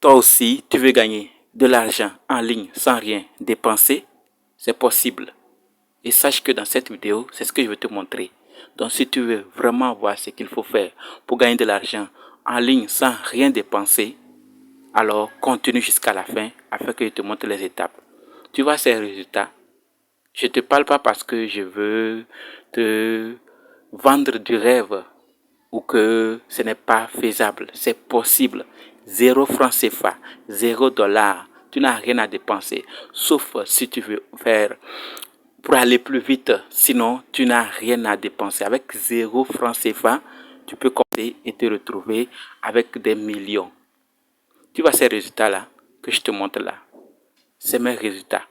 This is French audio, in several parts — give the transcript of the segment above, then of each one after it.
Toi aussi, tu veux gagner de l'argent en ligne sans rien dépenser? C'est possible. Et sache que dans cette vidéo, c'est ce que je vais te montrer. Donc si tu veux vraiment voir ce qu'il faut faire pour gagner de l'argent en ligne sans rien dépenser, alors continue jusqu'à la fin afin que je te montre les étapes. Tu vois ces résultats? Je ne te parle pas parce que je veux te vendre du rêve ou que ce n'est pas faisable. C'est possible. 0 franc CFA, 0 dollar. Tu n'as rien à dépenser. Sauf si tu veux faire pour aller plus vite. Sinon, tu n'as rien à dépenser. Avec 0 franc CFA, tu peux commencer et te retrouver avec des millions. Tu vois ces résultats-là que je te montre là. C'est mes résultats.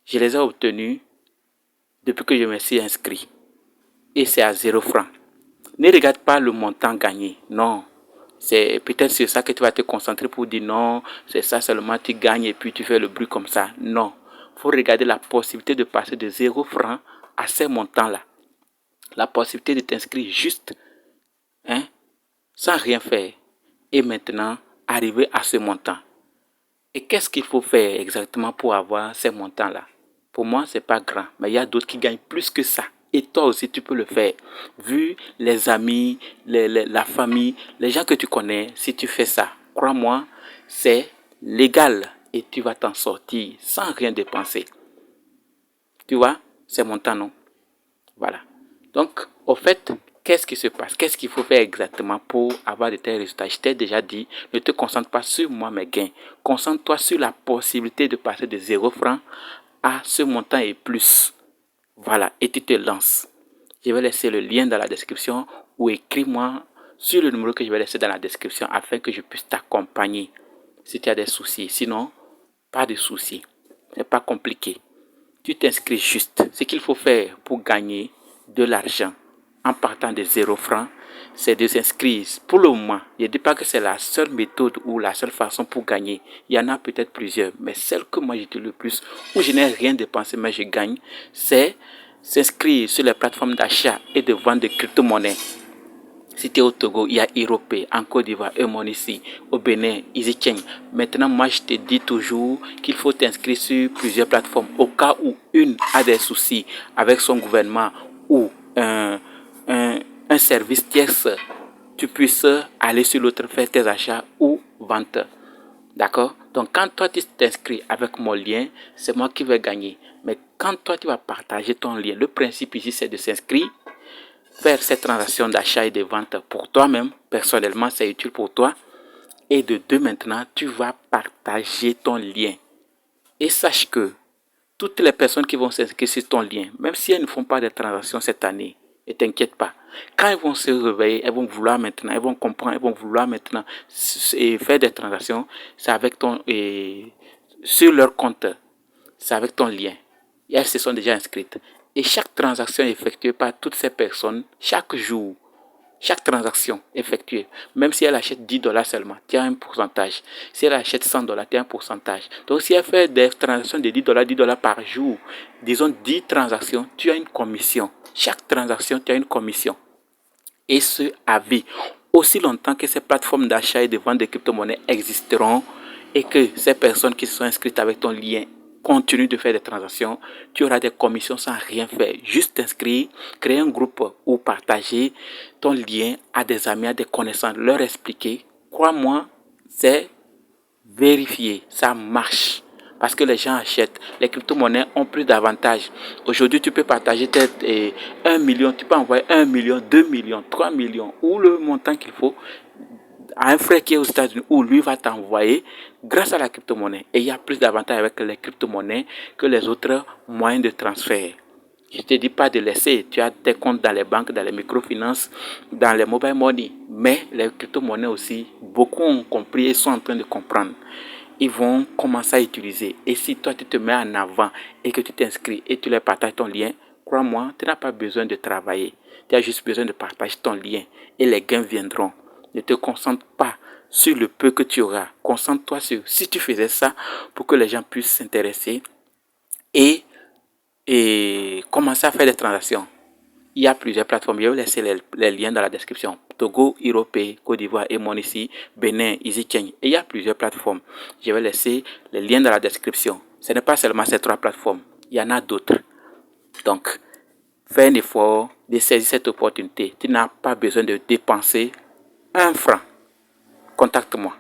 Je les ai obtenus depuis que je me suis inscrit. Et c'est à 0 franc. Ne regarde pas le montant gagné. Non. C'est peut-être sur ça que tu vas te concentrer pour dire non, c'est ça seulement, tu gagnes et puis tu fais le bruit comme ça. Non. Il faut regarder la possibilité de passer de 0 franc à ces montants-là. La possibilité de t'inscrire juste, sans rien faire. Et maintenant, arriver à ce montant. Et qu'est-ce qu'il faut faire exactement pour avoir ces montants-là? Pour moi, ce n'est pas grand, mais il y a d'autres qui gagnent plus que ça. Et toi aussi, tu peux le faire. Vu les amis, la famille, les gens que tu connais, si tu fais ça, crois-moi, c'est légal et tu vas t'en sortir sans rien dépenser. Tu vois, c'est montant, non? Voilà. Donc, au fait, qu'est-ce qui se passe? Qu'est-ce qu'il faut faire exactement pour avoir de tels résultats? Je t'ai déjà dit, ne te concentre pas sur moi, mes gains. Concentre-toi sur la possibilité de passer de 0 franc à ce montant et plus. Voilà, et tu te lances. Je vais laisser le lien dans la description ou écris-moi sur le numéro que je vais laisser dans la description afin que je puisse t'accompagner si tu as des soucis. Sinon, pas de soucis. Ce n'est pas compliqué. Tu t'inscris juste. Ce qu'il faut faire pour gagner de l'argent en partant de 0 franc, c'est de s'inscrire. Pour le moment, je ne dis pas que c'est la seule méthode ou la seule façon pour gagner. Il y en a peut-être plusieurs, mais celle que moi j'utilise le plus, où je n'ai rien dépensé mais je gagne, c'est s'inscrire sur les plateformes d'achat et de vente de crypto-monnaies. Si tu es au Togo, il y a Irope, en Côte d'Ivoire, Eumonici, au Bénin, EasyChain. Maintenant, moi, je te dis toujours qu'il faut t'inscrire sur plusieurs plateformes au cas où une a des soucis avec son gouvernement ou un service tierce. Tu puisses aller sur l'autre, faire tes achats ou ventes. D'accord? Donc, quand toi, tu t'inscris avec mon lien, c'est moi qui vais gagner. Mais quand toi, tu vas partager ton lien, le principe ici, c'est de s'inscrire, faire cette transaction d'achat et de vente pour toi-même, personnellement, c'est utile pour toi. Et de deux, maintenant, tu vas partager ton lien. Et sache que toutes les personnes qui vont s'inscrire sur ton lien, même si elles ne font pas de transactions cette année, ne t'inquiète pas. Quand elles vont se réveiller, elles vont vouloir maintenant, elles vont comprendre, elles vont vouloir maintenant faire des transactions, c'est avec ton, sur leur compte, c'est avec ton lien. Et elles se sont déjà inscrites. Et chaque transaction effectuée par toutes ces personnes, chaque jour, chaque transaction effectuée, même si elle achète 10 dollars seulement, tu as un pourcentage. Si elle achète 100 dollars, tu as un pourcentage. Donc, si elle fait des transactions de 10 dollars par jour, disons 10 transactions, tu as une commission. Chaque transaction, tu as une commission. Et ce, à vie. Aussi longtemps que ces plateformes d'achat et de vente de crypto-monnaies existeront et que ces personnes qui sont inscrites avec ton lien continue de faire des transactions, tu auras des commissions sans rien faire. Juste t'inscrire, créer un groupe ou partager ton lien à des amis, à des connaissances, leur expliquer. Crois-moi, c'est vérifié, ça marche. Parce que les gens achètent. Les crypto-monnaies ont plus d'avantages. Aujourd'hui, tu peux partager peut-être 1 million, tu peux envoyer 1 million, 2 millions, 3 millions, ou le montant qu'il faut à un frère qui est aux États-Unis où lui va t'envoyer grâce à la crypto-monnaie. Et il y a plus d'avantages avec les crypto-monnaies que les autres moyens de transfert. Je ne te dis pas de laisser, tu as tes comptes dans les banques, dans les microfinances, dans les mobile money. Mais les crypto-monnaies aussi, beaucoup ont compris et sont en train de comprendre. Ils vont commencer à utiliser. Et si toi, tu te mets en avant et que tu t'inscris et tu leur partages ton lien, crois-moi, tu n'as pas besoin de travailler. Tu as juste besoin de partager ton lien et les gains viendront. Ne te concentre pas sur le peu que tu auras. Concentre-toi sur si tu faisais ça pour que les gens puissent s'intéresser et commencer à faire des transactions. Il y a plusieurs plateformes. Je vais laisser les liens dans la description. Togo, Europay, Côte d'Ivoire et mon ici, Bénin, EasyChange. Et il y a plusieurs plateformes. Je vais laisser les liens dans la description. Ce n'est pas seulement ces 3 plateformes. Il y en a d'autres. Donc, fais un effort de saisir cette opportunité. Tu n'as pas besoin de dépenser 1 franc. Contacte-moi.